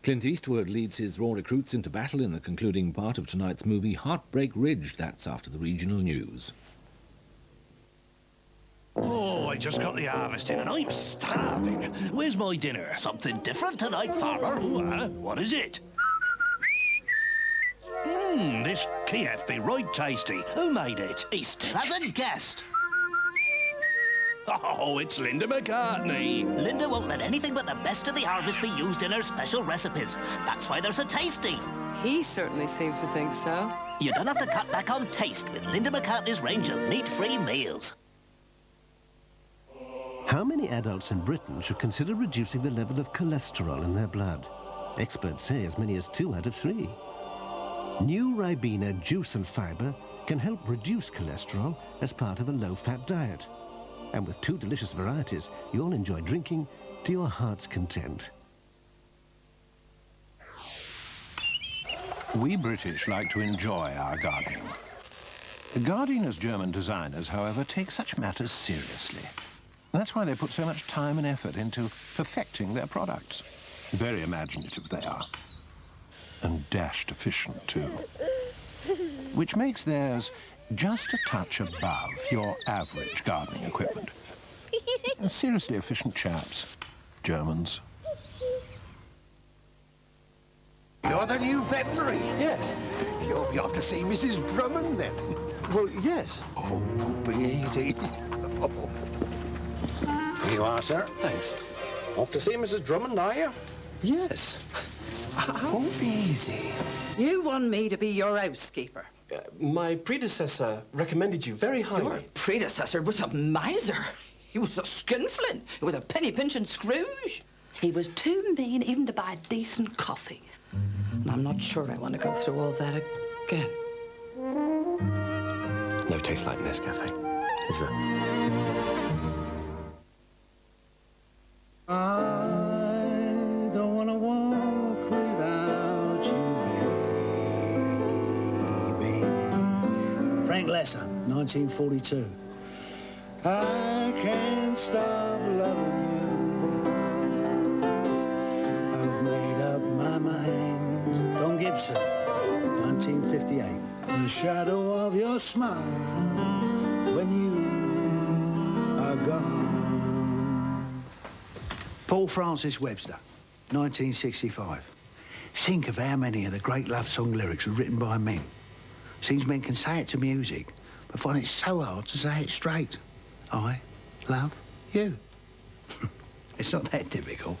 Clint Eastwood leads his raw recruits into battle in the concluding part of tonight's movie Heartbreak Ridge. That's after the regional news. Oh, I just got the harvest in and I'm starving. Where's my dinner? Something different tonight, farmer. What is it? This Kiev be right tasty. Who made it? He still hasn't guessed. Oh, it's Linda McCartney. Linda won't let anything but the best of the harvest be used in her special recipes. That's why they're so tasty. He certainly seems to think so. You don't have to cut back on taste with Linda McCartney's range of meat-free meals. How many adults in Britain should consider reducing the level of cholesterol in their blood? Experts say as many as 2 out of 3. New Ribena juice and fibre can help reduce cholesterol as part of a low-fat diet. And with 2 delicious varieties, you'll enjoy drinking to your heart's content. We British like to enjoy our gardening. Gardena's German designers, however, take such matters seriously. That's why they put so much time and effort into perfecting their products. Very imaginative they are. And dashed efficient, too. Which makes theirs just a touch above your average gardening equipment. Seriously efficient chaps, Germans. You're the new veterinary? Yes. You'll be off to see Mrs. Drummond then. Well, yes. Oh, be easy. Here you are, sir. Thanks. Off to see Mrs. Drummond, are you? Yes. Oh, be easy. You want me to be your housekeeper? My predecessor recommended you very highly. Your predecessor was a miser. He was a skinflint. He was a penny-pinching Scrooge. He was too mean even to buy decent coffee. And I'm not sure I want to go through all that again. No taste like Nescafé, is there? I don't want to walk without you, baby. Frank Lesser, 1942. I can't stop loving you. I've made up my mind. Don Gibson, 1958. The shadow of your smile when you are gone. Paul Francis Webster, 1965. Think of how many of the great love song lyrics were written by men. Seems men can say it to music, but find it so hard to say it straight. I love you. It's not that difficult.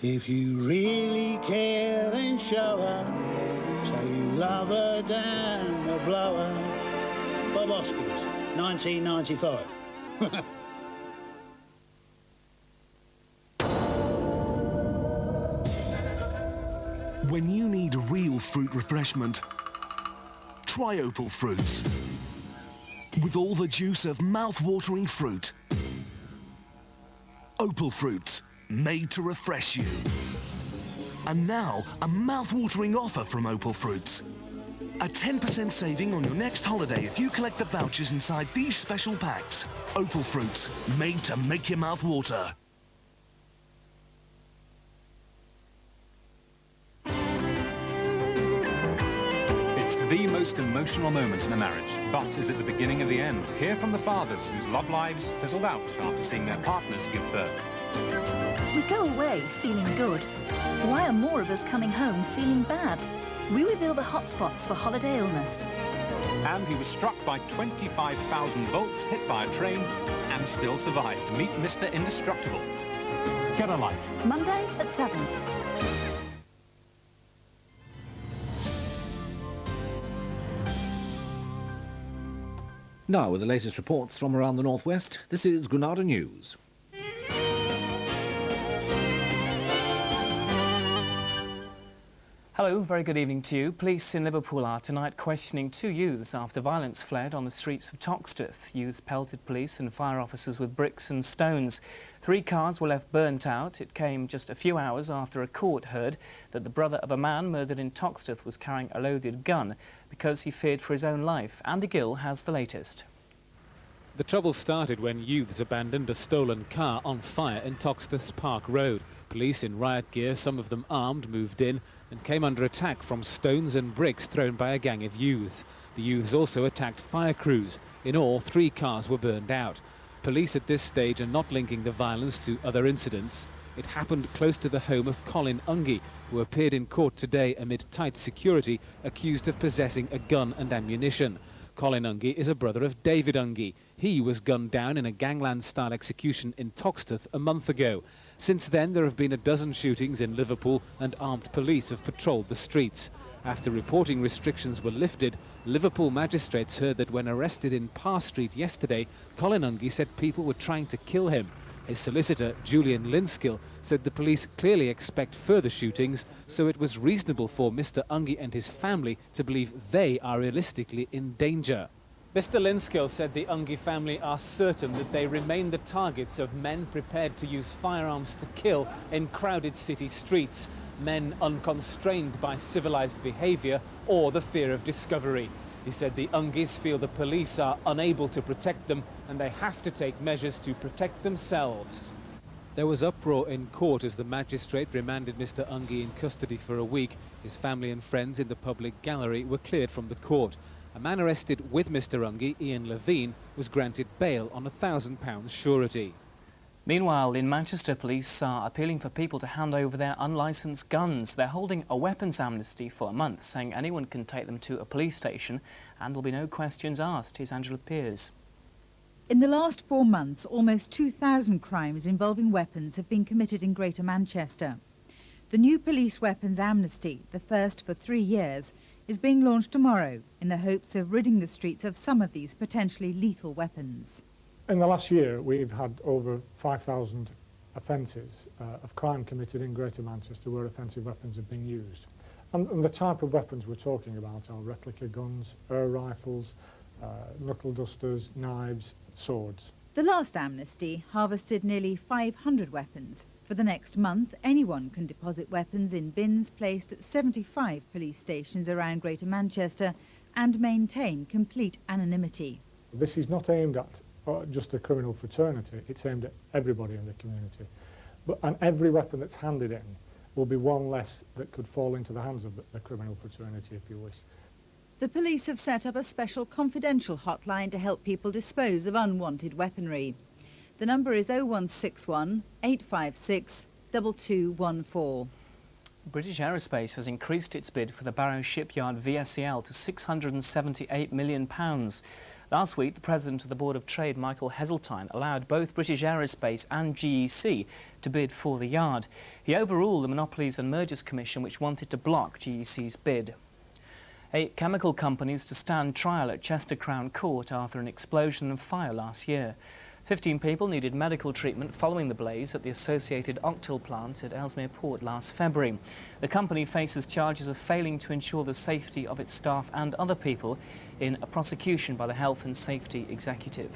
If you really care, then show her. Say you love her down the blower. Bob Hoskins, 1995. When you need real fruit refreshment, try Opal Fruits. With all the juice of mouth-watering fruit. Opal Fruits, made to refresh you. And now, a mouth-watering offer from Opal Fruits. A 10% saving on your next holiday if you collect the vouchers inside these special packs. Opal Fruits, made to make your mouth water. The most emotional moment in a marriage, but is it the beginning of the end? Hear from the fathers whose love lives fizzled out after seeing their partners give birth. We go away feeling good. Why are more of us coming home feeling bad? We reveal the hotspots for holiday illness. And he was struck by 25,000 volts, hit by a train, and still survived. Meet Mr. Indestructible. Get a life. Monday at 7. Now, with the latest reports from around the northwest, this is Granada News. Hello, very good evening to you. Police in Liverpool are tonight questioning 2 youths after violence flared on the streets of Toxteth. Youths pelted police and fire officers with bricks and stones. 3 cars were left burnt out. It came just a few hours after a court heard that the brother of a man murdered in Toxteth was carrying a loaded gun because he feared for his own life. Andy Gill has the latest. The trouble started when youths abandoned a stolen car on fire in Toxteth's Park Road. Police in riot gear, some of them armed, moved in and came under attack from stones and bricks thrown by a gang of youths. The youths also attacked fire crews. In all, 3 cars were burned out. Police at this stage are not linking the violence to other incidents. It happened close to the home of Colin Ungie, who appeared in court today amid tight security, accused of possessing a gun and ammunition. Colin Ungie is a brother of David Ungie. He was gunned down in a gangland-style execution in Toxteth a month ago. Since then, there have been a dozen shootings in Liverpool and armed police have patrolled the streets. After reporting restrictions were lifted, Liverpool magistrates heard that when arrested in Parr Street yesterday, Colin Ungie said people were trying to kill him. His solicitor, Julian Linskill, said the police clearly expect further shootings, so it was reasonable for Mr. Ungie and his family to believe they are realistically in danger. Mr. Linskill said the Ungie family are certain that they remain the targets of men prepared to use firearms to kill in crowded city streets, men unconstrained by civilized behaviour or the fear of discovery. He said the Ungies feel the police are unable to protect them and they have to take measures to protect themselves. There was uproar in court as the magistrate remanded Mr. Ungie in custody for a week. His family and friends in the public gallery were cleared from the court. A man arrested with Mr. Ungie, Ian Levine, was granted bail on £1,000 surety. Meanwhile, in Manchester, police are appealing for people to hand over their unlicensed guns. They're holding a weapons amnesty for a month, saying anyone can take them to a police station and there'll be no questions asked. Here's Angela Pears. In the last 4 months, almost 2,000 crimes involving weapons have been committed in Greater Manchester. The new police weapons amnesty, the first for 3 years, is being launched tomorrow in the hopes of ridding the streets of some of these potentially lethal weapons. In the last year, we've had over 5,000 offences of crime committed in Greater Manchester where offensive weapons have been used. And the type of weapons we're talking about are replica guns, air rifles, knuckle dusters, knives, swords. The last amnesty harvested nearly 500 weapons. For the next month, anyone can deposit weapons in bins placed at 75 police stations around Greater Manchester and maintain complete anonymity. This is not aimed at just a criminal fraternity, it's aimed at everybody in the community. And every weapon that's handed in will be one less that could fall into the hands of the criminal fraternity, if you wish. The police have set up a special confidential hotline to help people dispose of unwanted weaponry. The number is 0161 856 2214. British Aerospace has increased its bid for the Barrow Shipyard VSEL to £678 million. Last week, the President of the Board of Trade, Michael Heseltine, allowed both British Aerospace and GEC to bid for the yard. He overruled the Monopolies and Mergers Commission, which wanted to block GEC's bid. 8 chemical companies to stand trial at Chester Crown Court after an explosion and fire last year. 15 people needed medical treatment following the blaze at the Associated Octyl plant at Ellesmere Port last February. The company faces charges of failing to ensure the safety of its staff and other people in a prosecution by the Health and Safety Executive.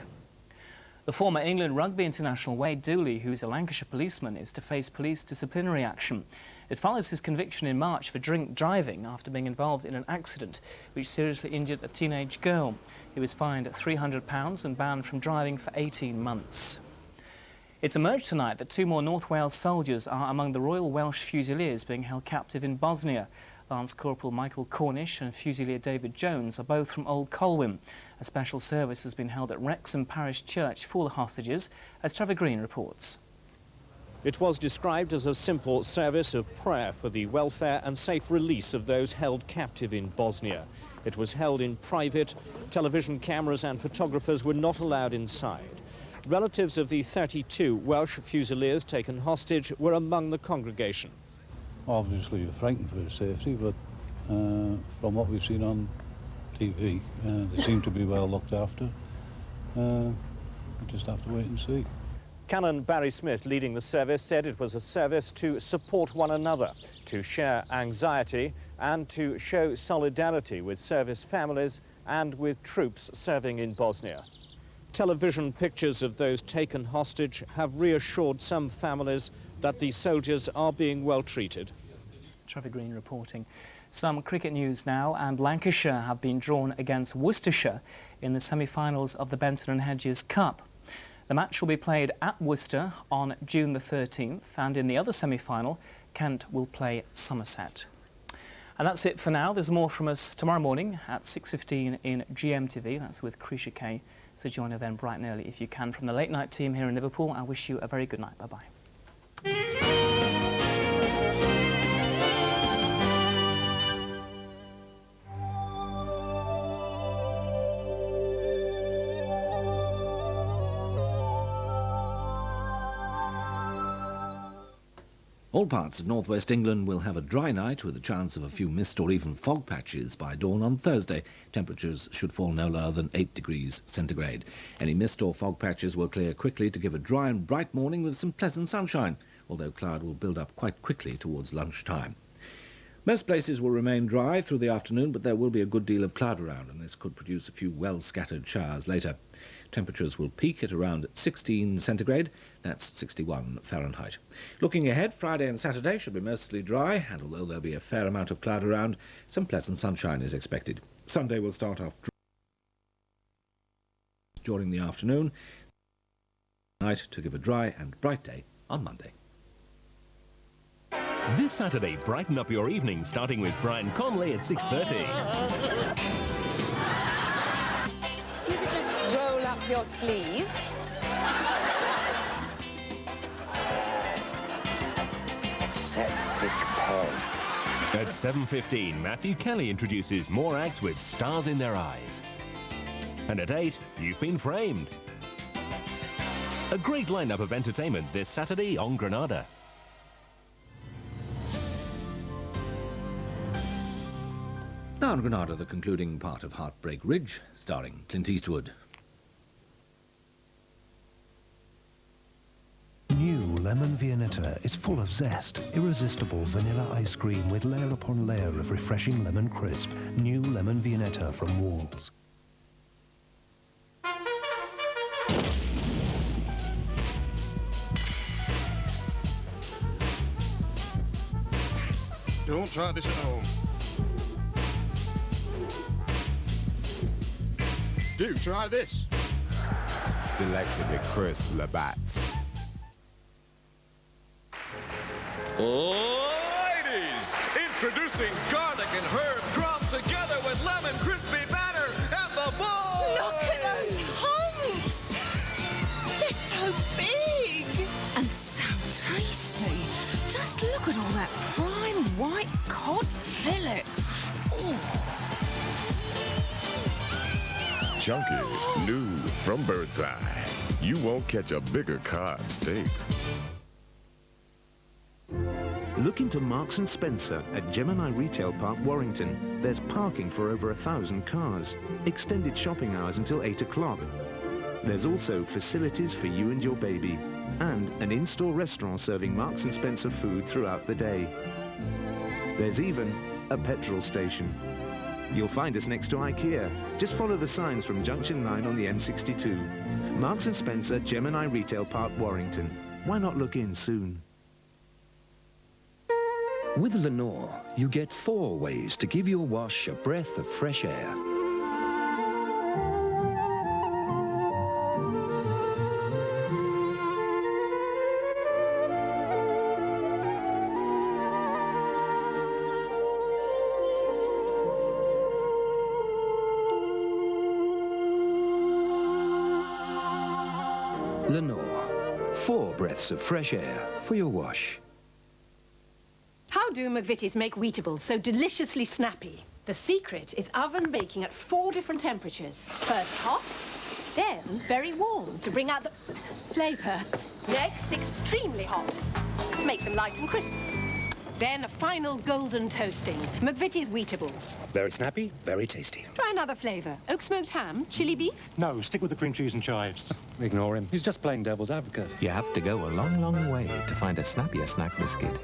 The former England rugby international Wade Dooley, who's a Lancashire policeman, is to face police disciplinary action. It follows his conviction in March for drink driving after being involved in an accident which seriously injured a teenage girl. He was fined £300 and banned from driving for 18 months. It's emerged tonight that 2 more North Wales soldiers are among the Royal Welsh Fusiliers being held captive in Bosnia. Lance Corporal Michael Cornish and Fusilier David Jones are both from Old Colwyn. A special service has been held at Wrexham Parish Church for the hostages, as Trevor Green reports. It was described as a simple service of prayer for the welfare and safe release of those held captive in Bosnia. It was held in private. Television cameras and photographers were not allowed inside. Relatives of the 32 Welsh Fusiliers taken hostage were among the congregation. Obviously you're frightened for his safety, but from what we've seen on TV, they seem to be well looked after. We just have to wait and see. Canon Barry Smith, leading the service, said it was a service to support one another, to share anxiety and to show solidarity with service families and with troops serving in Bosnia. Television pictures of those taken hostage have reassured some families that the soldiers are being well treated. Trevor Green reporting. Some cricket news now, and Lancashire have been drawn against Worcestershire in the semi-finals of the Benton and Hedges Cup. The match will be played at Worcester on June the 13th, and in the other semi-final, Kent will play Somerset. And that's it for now. There's more from us tomorrow morning at 6:15 in GMTV. That's with Krisha Kay. So join her then bright and early if you can. From the late night team here in Liverpool, I wish you a very good night. Bye-bye. All parts of northwest England will have a dry night with a chance of a few mist or even fog patches by dawn on Thursday. Temperatures should fall no lower than 8 degrees centigrade. Any mist or fog patches will clear quickly to give a dry and bright morning with some pleasant sunshine, although cloud will build up quite quickly towards lunchtime. Most places will remain dry through the afternoon, but there will be a good deal of cloud around, and this could produce a few well-scattered showers later. Temperatures will peak at around 16 centigrade, that's 61 Fahrenheit. Looking ahead, Friday and Saturday should be mostly dry, and although there'll be a fair amount of cloud around, some pleasant sunshine is expected. Sunday will start off dry during the afternoon, night to give a dry and bright day on Monday. This Saturday, brighten up your evening, starting with Brian Conley at 6:30. You could just roll up your sleeve. Septic pen. At 7:15, Matthew Kelly introduces more acts with stars in their eyes. And at 8, You've Been Framed. A great lineup of entertainment this Saturday on Granada. Now in Granada, the concluding part of Heartbreak Ridge, starring Clint Eastwood. New lemon Viennetta is full of zest. Irresistible vanilla ice cream with layer upon layer of refreshing lemon crisp. New lemon Viennetta from Walls. Don't try this at home. Do try this. Delectably crisp Labatts. Ladies, introducing garlic and herb crumb together with lemon crispy batter and the ball. Look at those hunks! They're so big and so tasty. Just look at all that prime white cod fillet. Ooh. Chunky, new from Birdseye. You won't catch a bigger cod steak. Look into Marks & Spencer at Gemini Retail Park, Warrington. There's parking for over 1,000 cars, extended shopping hours until 8 o'clock. There's also facilities for you and your baby, and an in-store restaurant serving Marks & Spencer food throughout the day. There's even a petrol station. You'll find us next to IKEA. Just follow the signs from Junction 9 on the M62. Marks & Spencer, Gemini Retail Park, Warrington. Why not look in soon? With Lenor, you get 4 ways to give your wash a breath of fresh air. Lenor, 4 breaths of fresh air for your wash. How do McVitie's make Wheatables so deliciously snappy? The secret is oven baking at 4 different temperatures. First hot, then very warm to bring out the flavour. Next, extremely hot to make them light and crisp. Then a final golden toasting. McVitie's Wheatables. Very snappy, very tasty. Try another flavour. Oak smoked ham, chili beef. No, stick with the cream cheese and chives. Ignore him. He's just playing devil's advocate. You have to go a long, long way to find a snappier snack biscuit.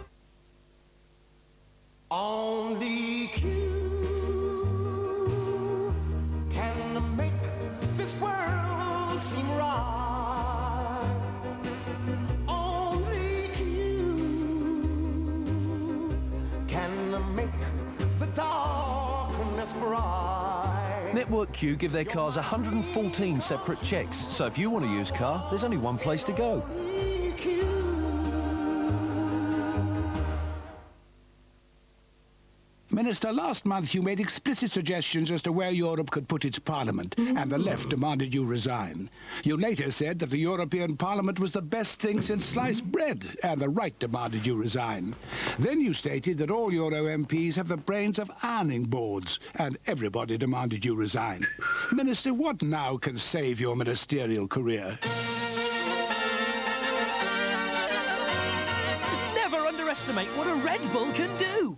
Only you can make this world seem right. Only you can make the darkness bright. Network Q give their cars 114 separate checks, so if you want to use car, there's only one place to go. Minister, last month you made explicit suggestions as to where Europe could put its parliament, and the left demanded you resign. You later said that the European Parliament was the best thing since sliced bread, and the right demanded you resign. Then you stated that all Euro MPs have the brains of ironing boards, and everybody demanded you resign. Minister, what now can save your ministerial career? Never underestimate what a Red Bull can do!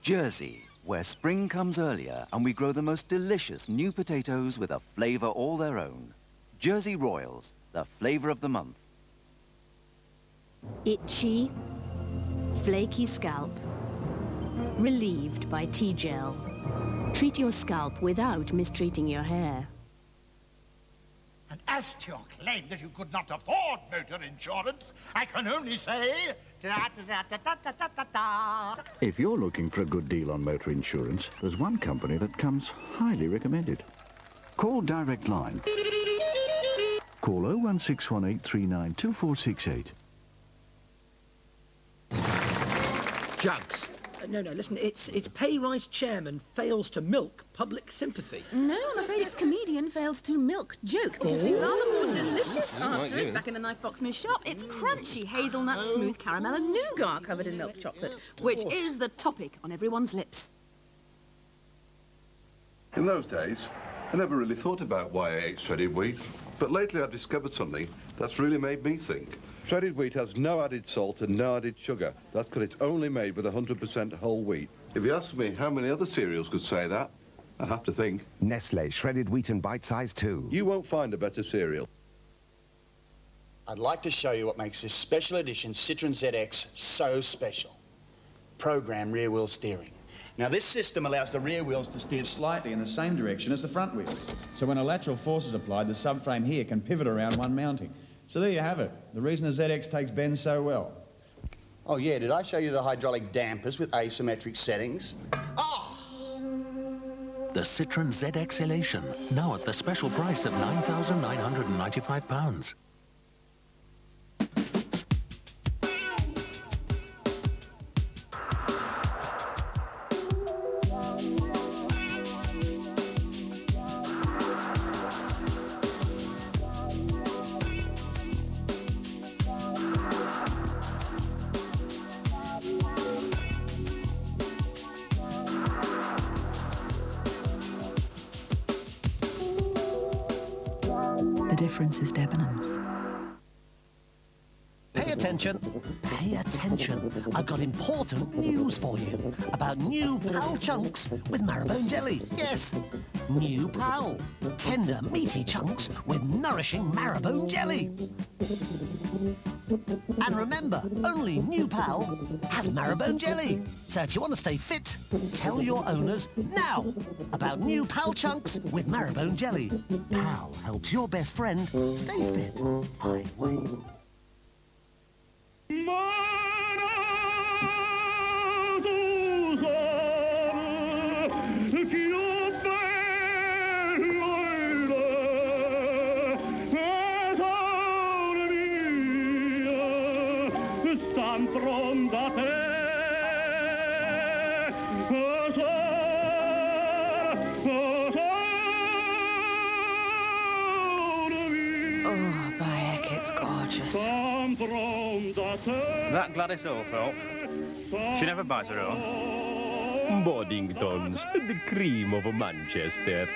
Jersey, where spring comes earlier and we grow the most delicious new potatoes with a flavour all their own. Jersey Royals, the flavour of the month. Itchy, flaky scalp, relieved by T-Gel. Treat your scalp without mistreating your hair. And as to your claim that you could not afford motor insurance, I can only say... da-da-da-da-da-da-da. If you're looking for a good deal on motor insurance, there's one company that comes highly recommended. Call Direct Line. Call 01618392468. Jugs. No, listen, it's pay rise chairman fails to milk public sympathy. No, I'm afraid it's comedian fails to milk joke, because the rather more delicious answer is back in the Knife Foxman's shop. It's crunchy hazelnut, smooth caramel and nougat covered in milk chocolate, which is the topic on everyone's lips. In those days, I never really thought about why I ate shredded wheat, but lately I've discovered something that's really made me think. Shredded wheat has no added salt and no added sugar. That's because it's only made with 100% whole wheat. If you ask me how many other cereals could say that, I'd have to think. Nestle shredded wheat and bite-sized too. You won't find a better cereal. I'd like to show you what makes this special edition Citroen ZX so special. Program rear wheel steering. Now this system allows the rear wheels to steer slightly in the same direction as the front wheels. So when a lateral force is applied, the subframe here can pivot around one mounting. So there you have it, the reason the ZX takes bends so well. Oh yeah, did I show you the hydraulic dampers with asymmetric settings? The Citroen ZX Elation, now at the special price of £9,995. The difference is Debenhams. Pay attention. Pay attention. I've got important news for you about new Pal chunks with marrowbone jelly. Yes, new Pal. Tender, meaty chunks with nourishing marrowbone jelly. And remember, only new Pal has marrowbone jelly. So if you want to stay fit, tell your owners now about new Pal chunks with marrowbone jelly. Pal helps your best friend stay fit. I will. Oh, by heck, it's gorgeous. That Gladys Oldthorpe, she never buys her own. Boddingtons, the cream of Manchester.